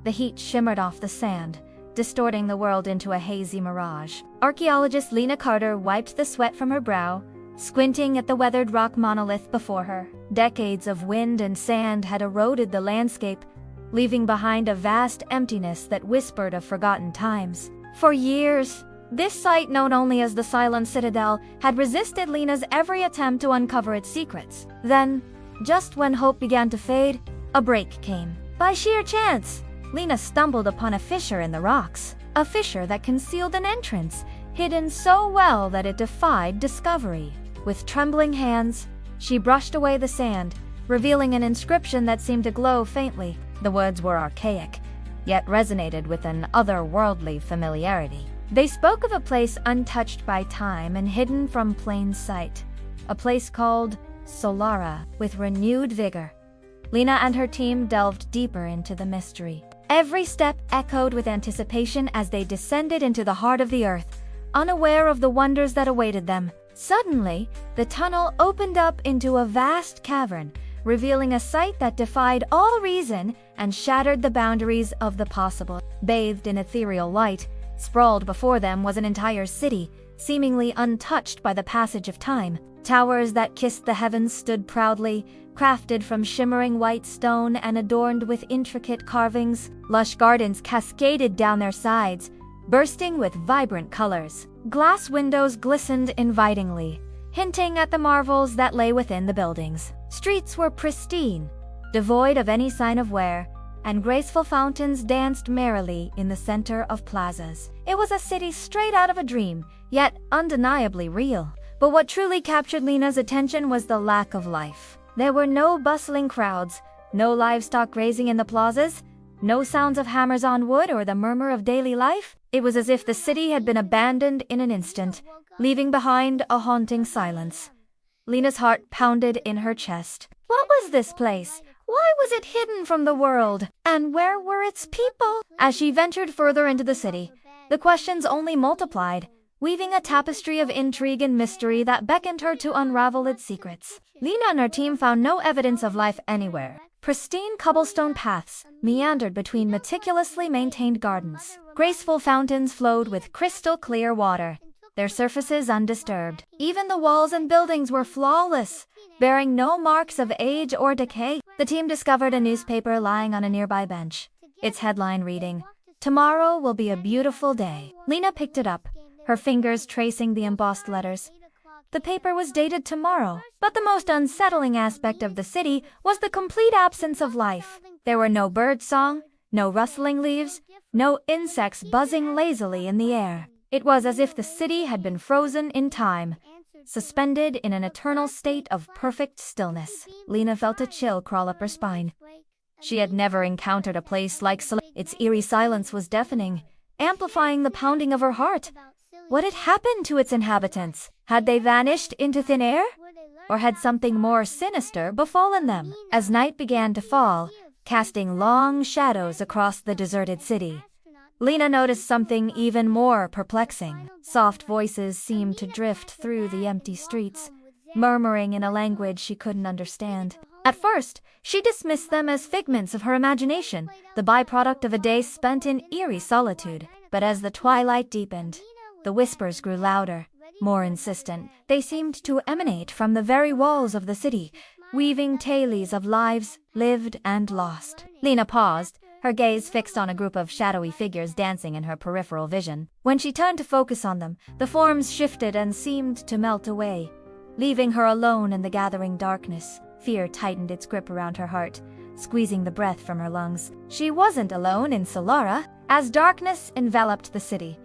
The heat shimmered off the sand, distorting the world into a hazy mirage. Archaeologist Lena Carter wiped the sweat from her brow, squinting at the weathered rock monolith before her. Decades of wind and sand had eroded the landscape, leaving behind a vast emptiness that whispered of forgotten times. For years, this site, known only as the Silent Citadel, had resisted Lena's every attempt to uncover its secrets. Then, just when hope began to fade, a break came. By sheer chance, Lena stumbled upon a fissure in the rocks. A fissure that concealed an entrance, hidden so well that it defied discovery. With trembling hands, she brushed away the sand, revealing an inscription that seemed to glow faintly. The words were archaic, yet resonated with an otherworldly familiarity. They spoke of a place untouched by time and hidden from plain sight. A place called Solara. With renewed vigor, Lena and her team delved deeper into the mystery. Every step echoed with anticipation as they descended into the heart of the earth, unaware of the wonders that awaited them. Suddenly, the tunnel opened up into a vast cavern, revealing a sight that defied all reason and shattered the boundaries of the possible. Bathed in ethereal light, sprawled before them was an entire city, seemingly untouched by the passage of time. Towers that kissed the heavens stood proudly, crafted from shimmering white stone and adorned with intricate carvings. Lush gardens cascaded down their sides, bursting with vibrant colors. Glass windows glistened invitingly, hinting at the marvels that lay within the buildings. Streets were pristine, devoid of any sign of wear, and graceful fountains danced merrily in the center of plazas. It was a city straight out of a dream, yet undeniably real. But what truly captured Lena's attention was the lack of life. There were no bustling crowds, no livestock grazing in the plazas, no sounds of hammers on wood or the murmur of daily life. It was as if the city had been abandoned in an instant, leaving behind a haunting silence. Lena's heart pounded in her chest. What was this place? Why was it hidden from the world? And where were its people? As she ventured further into the city, the questions only multiplied, weaving a tapestry of intrigue and mystery that beckoned her to unravel its secrets. Lena and her team found no evidence of life anywhere. Pristine cobblestone paths meandered between meticulously maintained gardens. Graceful fountains flowed with crystal-clear water, their surfaces undisturbed. Even the walls and buildings were flawless, bearing no marks of age or decay. The team discovered a newspaper lying on a nearby bench, its headline reading, "Tomorrow will be a beautiful day." Lena picked it up, her fingers tracing the embossed letters. The paper was dated tomorrow, but the most unsettling aspect of the city was the complete absence of life. There were no bird song, no rustling leaves, no insects buzzing lazily in the air. It was as if the city had been frozen in time, suspended in an eternal state of perfect stillness. Lena felt a chill crawl up her spine. She had never encountered a place like Solara. Its eerie silence was deafening, amplifying the pounding of her heart. What had happened to its inhabitants? Had they vanished into thin air? Or had something more sinister befallen them? As night began to fall, casting long shadows across the deserted city, Lena noticed something even more perplexing. Soft voices seemed to drift through the empty streets, murmuring in a language she couldn't understand. At first, she dismissed them as figments of her imagination, the byproduct of a day spent in eerie solitude. But as the twilight deepened, the whispers grew louder, more insistent. They seemed to emanate from the very walls of the city, weaving tales of lives lived and lost. Lena paused, her gaze fixed on a group of shadowy figures dancing in her peripheral vision. When she turned to focus on them, the forms shifted and seemed to melt away, leaving her alone in the gathering darkness. Fear tightened its grip around her heart, squeezing the breath from her lungs. She wasn't alone in Solara. As darkness enveloped the city,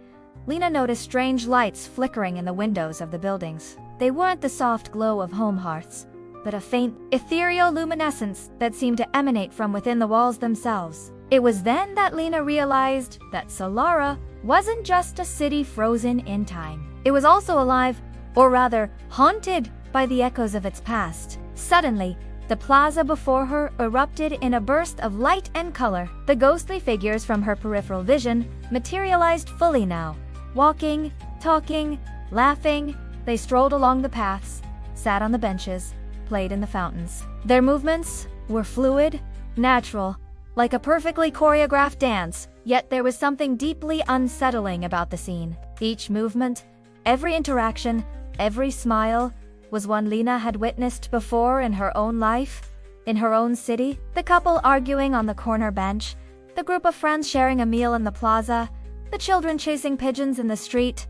Lena noticed strange lights flickering in the windows of the buildings. They weren't the soft glow of home hearths, but a faint, ethereal luminescence that seemed to emanate from within the walls themselves. It was then that Lena realized that Solara wasn't just a city frozen in time. It was also alive, or rather, haunted by the echoes of its past. Suddenly, the plaza before her erupted in a burst of light and color. The ghostly figures from her peripheral vision materialized fully now. Walking, talking, laughing, they strolled along the paths, sat on the benches, played in the fountains. Their movements were fluid, natural, like a perfectly choreographed dance, yet there was something deeply unsettling about the scene. Each movement, every interaction, every smile was one Lena had witnessed before in her own life, in her own city. The couple arguing on the corner bench, the group of friends sharing a meal in the plaza, the children chasing pigeons in the street.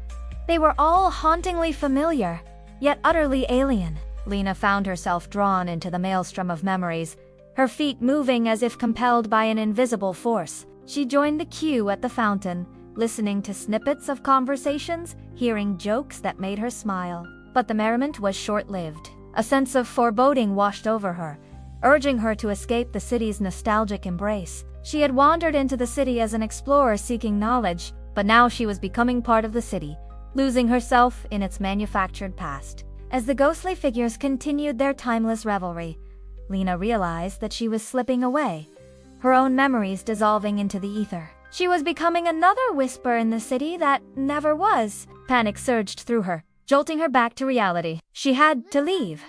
They were all hauntingly familiar, yet utterly alien. Lena found herself drawn into the maelstrom of memories, her feet moving as if compelled by an invisible force. She joined the queue at the fountain, listening to snippets of conversations, hearing jokes that made her smile. But the merriment was short-lived. A sense of foreboding washed over her, urging her to escape the city's nostalgic embrace. She had wandered into the city as an explorer seeking knowledge, but now she was becoming part of the city, losing herself in its manufactured past. As the ghostly figures continued their timeless revelry, Lena realized that she was slipping away, her own memories dissolving into the ether. She was becoming another whisper in the city that never was. Panic surged through her, jolting her back to reality. She had to leave,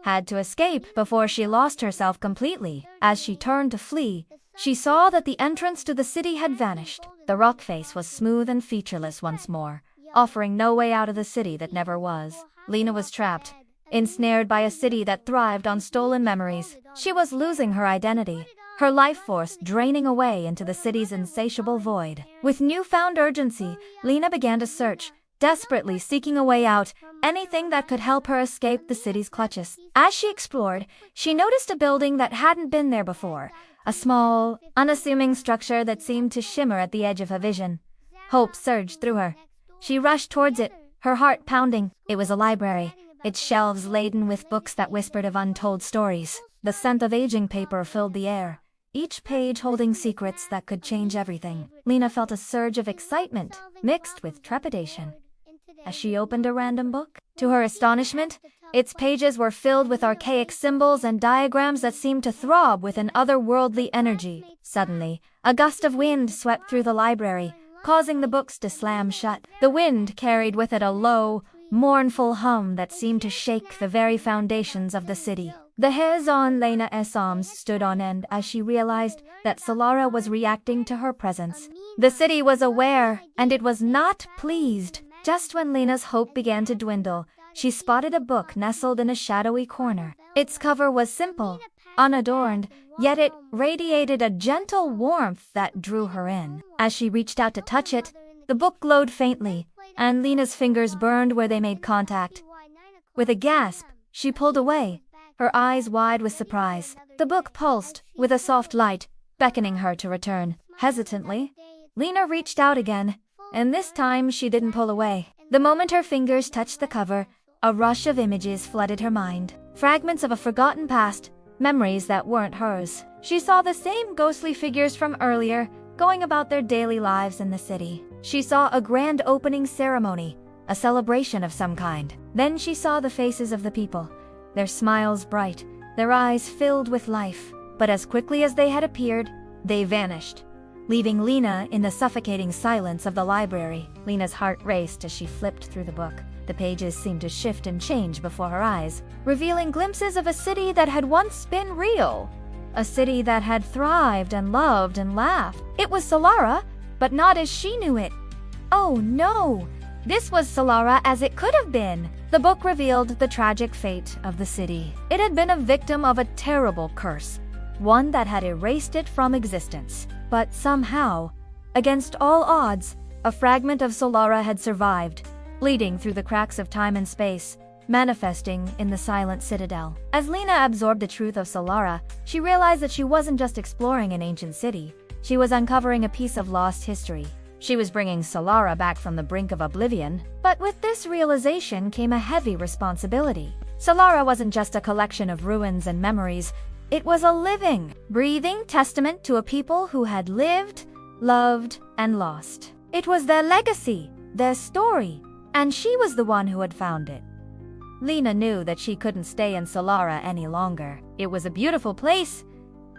had to escape before she lost herself completely. As she turned to flee, she saw that the entrance to the city had vanished. The rock face was smooth and featureless once more, offering no way out of the city that never was. Lena was trapped, ensnared by a city that thrived on stolen memories. She was losing her identity, her life force draining away into the city's insatiable void. With newfound urgency, Lena began to search, desperately seeking a way out, anything that could help her escape the city's clutches. As she explored, she noticed a building that hadn't been there before, a small, unassuming structure that seemed to shimmer at the edge of her vision. Hope surged through her. She rushed towards it, her heart pounding. It was a library, its shelves laden with books that whispered of untold stories. The scent of aging paper filled the air, each page holding secrets that could change everything. Lena felt a surge of excitement, mixed with trepidation, as she opened a random book. To her astonishment, its pages were filled with archaic symbols and diagrams that seemed to throb with an otherworldly energy. Suddenly, a gust of wind swept through the library, causing the books to slam shut. The wind carried with it a low, mournful hum that seemed to shake the very foundations of the city. The hairs on Lena's arms stood on end as she realized that Solara was reacting to her presence. The city was aware, and it was not pleased. Just when Lena's hope began to dwindle, she spotted a book nestled in a shadowy corner. Its cover was simple, unadorned, yet it radiated a gentle warmth that drew her in. As she reached out to touch it, the book glowed faintly, and Lena's fingers burned where they made contact. With a gasp, she pulled away, her eyes wide with surprise. The book pulsed, with a soft light, beckoning her to return. Hesitantly, Lena reached out again, and this time she didn't pull away. The moment her fingers touched the cover, a rush of images flooded her mind. Fragments of a forgotten past, memories that weren't hers. She saw the same ghostly figures from earlier, going about their daily lives in the city. She saw a grand opening ceremony, a celebration of some kind. Then she saw the faces of the people, their smiles bright, their eyes filled with life. But as quickly as they had appeared, they vanished, leaving Lena in the suffocating silence of the library. Lena's heart raced as she flipped through the book. The pages seemed to shift and change before her eyes, revealing glimpses of a city that had once been real. A city that had thrived and loved and laughed. It was Solara, but not as she knew it. Oh no! This was Solara as it could have been. The book revealed the tragic fate of the city. It had been a victim of a terrible curse, one that had erased it from existence. But somehow, against all odds, a fragment of Solara had survived, bleeding through the cracks of time and space, manifesting in the silent citadel. As Lena absorbed the truth of Solara, she realized that she wasn't just exploring an ancient city. She was uncovering a piece of lost history. She was bringing Solara back from the brink of oblivion. But with this realization came a heavy responsibility. Solara wasn't just a collection of ruins and memories. It was a living, breathing testament to a people who had lived, loved, and lost. It was their legacy, their story, and she was the one who had found it. Lena knew that she couldn't stay in Solara any longer. It was a beautiful place,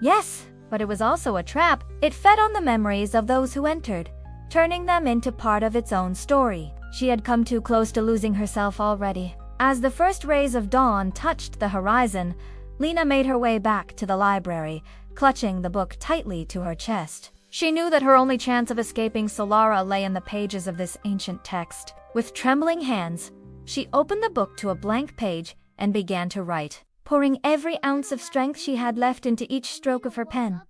yes, but it was also a trap. It fed on the memories of those who entered, turning them into part of its own story. She had come too close to losing herself already. As the first rays of dawn touched the horizon, Lena made her way back to the library, clutching the book tightly to her chest. She knew that her only chance of escaping Solara lay in the pages of this ancient text. With trembling hands, she opened the book to a blank page and began to write, pouring every ounce of strength she had left into each stroke of her pen.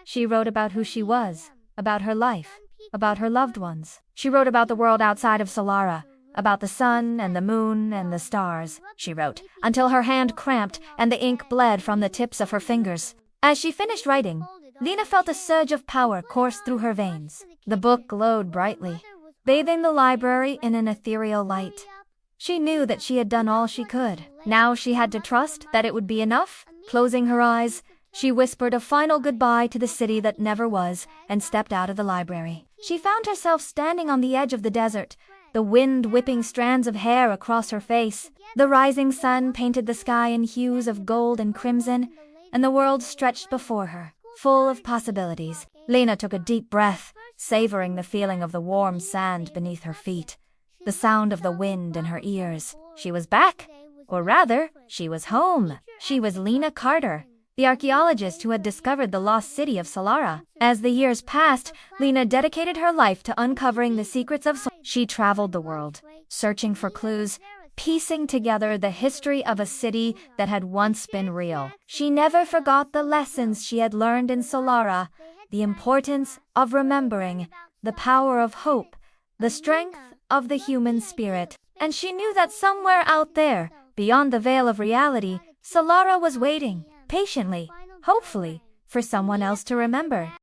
She wrote about who she was, about her life, about her loved ones. She wrote about the world outside of Solara, about the sun and the moon and the stars. She wrote, until her hand cramped and the ink bled from the tips of her fingers. As she finished writing, Lena felt a surge of power course through her veins. The book glowed brightly, bathing the library in an ethereal light. She knew that she had done all she could. Now she had to trust that it would be enough. Closing her eyes, she whispered a final goodbye to the city that never was and stepped out of the library. She found herself standing on the edge of the desert, the wind whipping strands of hair across her face. The rising sun painted the sky in hues of gold and crimson, and the world stretched before her, full of possibilities. Lena took a deep breath, savoring the feeling of the warm sand beneath her feet, the sound of the wind in her ears. She was back, or rather, she was home. She was Lena Carter, the archaeologist who had discovered the lost city of Solara. As the years passed, Lena dedicated her life to uncovering the secrets of Solara. She traveled the world, searching for clues, piecing together the history of a city that had once been real. She never forgot the lessons she had learned in Solara, the importance of remembering, the power of hope, the strength of the human spirit. And she knew that somewhere out there, beyond the veil of reality, Solara was waiting, patiently, hopefully, for someone else to remember.